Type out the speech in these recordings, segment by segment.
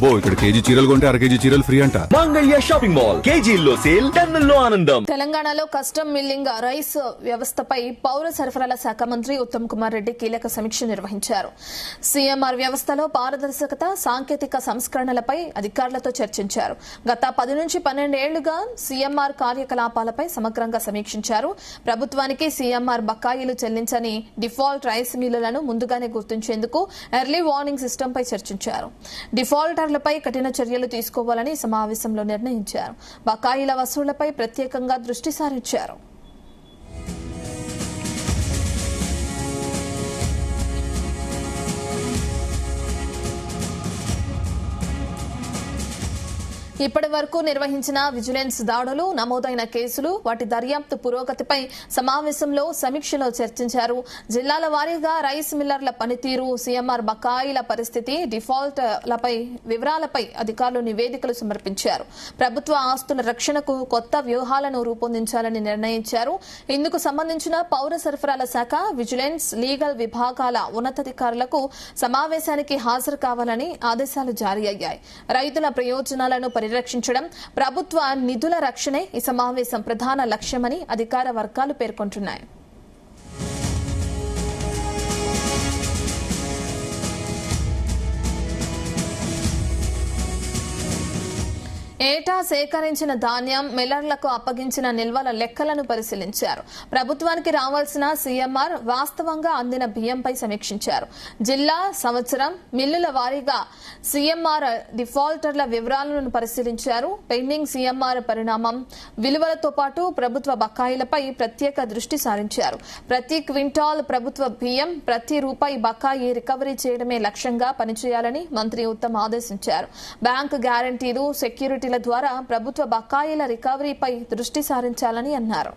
అబ్బో ఇక్కడ కేజీ చీరలు కొంటే అర కేజీ చీరలు ఫ్రీ అంట. మంగళ్య షాపింగ్ మాల్, కేజీల్లో సేల్, టన్నుల్లో ఆనందం. తెలంగాణలో కస్టమ్ మిల్లింగ్ రైస్ వ్యవస్థపై పౌర సరఫరాల శాఖ మంత్రి ఉత్తమ్ కుమార్ రెడ్డి కీలక సమీక్ష నిర్వహించారు. సీఎంఆర్ వ్యవస్థలో పారదర్శకత, సాంకేతిక సంస్కరణలపై అధికారులతో చర్చించారు. గత 10 నుంచి 12 ఏళ్లుగా సీఎంఆర్ కార్యకలాపాలపై సమగ్రంగా సమీక్షించారు. ప్రభుత్వానికి సీఎంఆర్ బకాయిలు చెల్లించని డిఫాల్ట్ రైస్ మిల్లులను ముందుగానే గుర్తించేందుకు ఎర్లీ వార్నింగ్ సిస్టంపై చర్చించారు. డిఫాల్టర్లపై కఠిన చర్యలు తీసుకోవాలని సమావేశంలో నిర్ణయించారు. బకాయిల వసూళ్లపై ప్రత్యేకంగా దృష్టి సారించారు. ఇప్పటి వరకు నిర్వహించిన విజిలెన్స్ దాడులు, నమోదైన కేసులు, వాటి దర్యాప్తు పురోగతిపై సమావేశంలో సమీక్షలో చర్చించారు. జిల్లాల వారీగా రైస్ మిల్లర్ల పనితీరు, సీఎంఆర్ బకాయిల పరిస్థితి, డిఫాల్ట్లపై వివరాలపై అధికారులు నివేదికలు సమర్పించారు. ప్రభుత్వ ఆస్తుల రక్షణకు కొత్త వ్యూహాలను రూపొందించాలని నిర్ణయించారు. ఇందుకు సంబంధించిన పౌర సరఫరాల శాఖ, విజిలెన్స్, లీగల్ విభాగాల ఉన్నతాధికారులకు సమావేశానికి హాజరు కావాలని ఆదేశాలు జారీ అయ్యాయి. రైతుల ప్రయోజనాలను రక్షించడం, ప్రభుత్వ నిధుల రక్షణే ఈ సమావేశం ప్రధాన లక్ష్యమని అధికార వర్గాలు పేర్కొంటున్నాయి. ఏటా సేకరించిన ధాన్యం, మిల్లర్లకు అప్పగించిన నిల్వల లెక్కలను పరిశీలించారు. ప్రభుత్వానికి రావాల్సిన సీఎంఆర్, వాస్తవంగా అందిన బియ్యంపై సమీక్షించారు. జిల్లా, సంవత్సరం, మిల్లుల వారీగా సీఎంఆర్ డిఫాల్టర్ల వివరాలను పరిశీలించారు. పెండింగ్ సీఎంఆర్ పరిణామం, విలువలతో పాటు ప్రభుత్వ బకాయిలపై ప్రత్యేక దృష్టి సారించారు. ప్రతి క్వింటాల్ ప్రభుత్వ బియ్యం, ప్రతి రూపాయి బకాయి రికవరీ చేయడమే లక్ష్యంగా పనిచేయాలని మంత్రి ఉత్తమ్ ఆదేశించారు. బ్యాంకు గ్యారంటీలు, సెక్యూరిటీ ద్వారా ప్రభుత్వ బకాయిల రికవరీపై దృష్టి సారించాలని అన్నారు.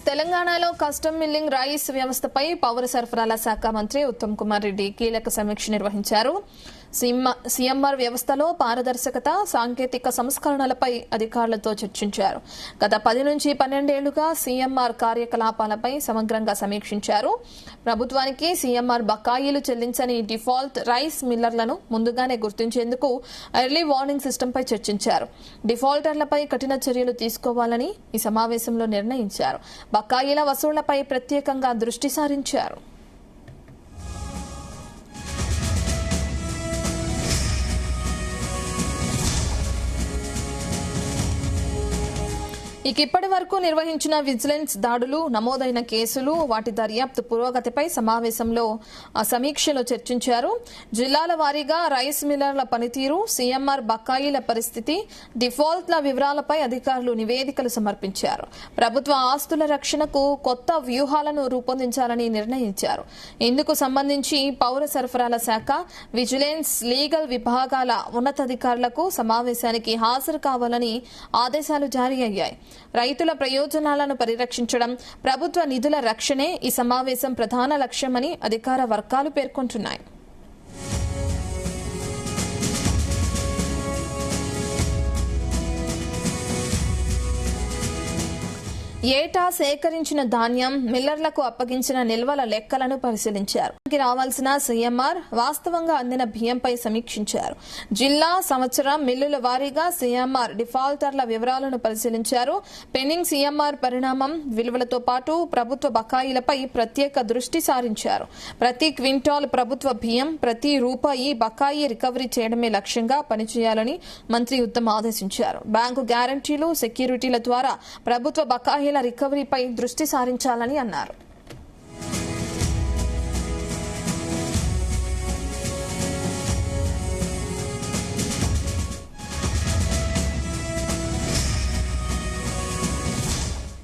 తెలంగాణలో కస్టమ్ మిల్లింగ్ రైస్ వ్యవస్థపై పౌర సరఫరాల శాఖ మంత్రి ఉత్తమ్ కుమార్ రెడ్డి కీలక సమీక్ష నిర్వహించారు. సీఎంఆర్ వ్యవస్థలో పారదర్శకత, సాంకేతిక సంస్కరణలపై అధికారులతో చర్చించారు. గత 10 నుంచి 12 ఏళ్లుగా సీఎంఆర్ కార్యకలాపాలపై సమగ్రంగా సమీక్షించారు. ప్రభుత్వానికి సీఎంఆర్ బకాయిలు చెల్లించని డిఫాల్ట్ రైస్ మిల్లర్లను ముందుగానే గుర్తించేందుకు ఎర్లీ వార్నింగ్ సిస్టంపై చర్చించారు. డిఫాల్టర్లపై కఠిన చర్యలు తీసుకోవాలని ఈ సమావేశంలో నిర్ణయించారు. బకాయిల వసూళ్లపై ప్రత్యేకంగా దృష్టి సారించారు. ఇప్పటి వరకు నిర్వహించిన విజిలెన్స్ దాడులు, నమోదైన కేసులు, వాటి దర్యాప్తు పురోగతిపై సమావేశంలో సమీక్షలో చర్చించారు. జిల్లాల వారీగా రైస్ మిల్లర్ల పనితీరు, సీఎంఆర్ బకాయిల పరిస్థితి, డిఫాల్ట్ల వివరాలపై అధికారులు నివేదికలు సమర్పించారు. ప్రభుత్వ ఆస్తుల రక్షణకు కొత్త వ్యూహాలను రూపొందించాలని నిర్ణయించారు. ఇందుకు సంబంధించి పౌర సరఫరాల శాఖ, విజిలెన్స్, లీగల్ విభాగాల ఉన్నతాధికారులకు సమావేశానికి హాజరు కావాలని ఆదేశాలు జారీ అయ్యాయి. రైతుల ప్రయోజనాలను పరిరక్షించడం, ప్రభుత్వ నిధుల రక్షణే ఈ సమావేశం ప్రధాన లక్ష్యమని అధికార వర్గాలు పేర్కొంటున్నాయి. ఏటా సేకరించిన ధాన్యం, మిల్లర్లకు అప్పగించిన నిల్వల లెక్కలను పరిశీలించారు. రావాల్సిన సీఎంఆర్, వాస్తవంగా అందిన బియ్యంపై సమీక్షించారు. జిల్లా, సంవత్సరం, మిల్లుల వారీగా సీఎంఆర్ డిఫాల్టర్ల వివరాలను పరిశీలించారు. పెండింగ్ సీఎంఆర్ పరిణామం, విలువలతో పాటు ప్రభుత్వ బకాయిలపై ప్రత్యేక దృష్టి సారించారు. ప్రతి క్వింటాల్ ప్రభుత్వ బియ్యం, ప్రతి రూపాయి బకాయి రికవరీ చేయడమే లక్ష్యంగా పనిచేయాలని మంత్రి ఉత్తమ్ ఆదేశించారు. బ్యాంకు గ్యారంటీలు, సెక్యూరిటీల ద్వారా ప్రభుత్వ బకాయిల రికవరీపై దృష్టి సారించాలని అన్నారు.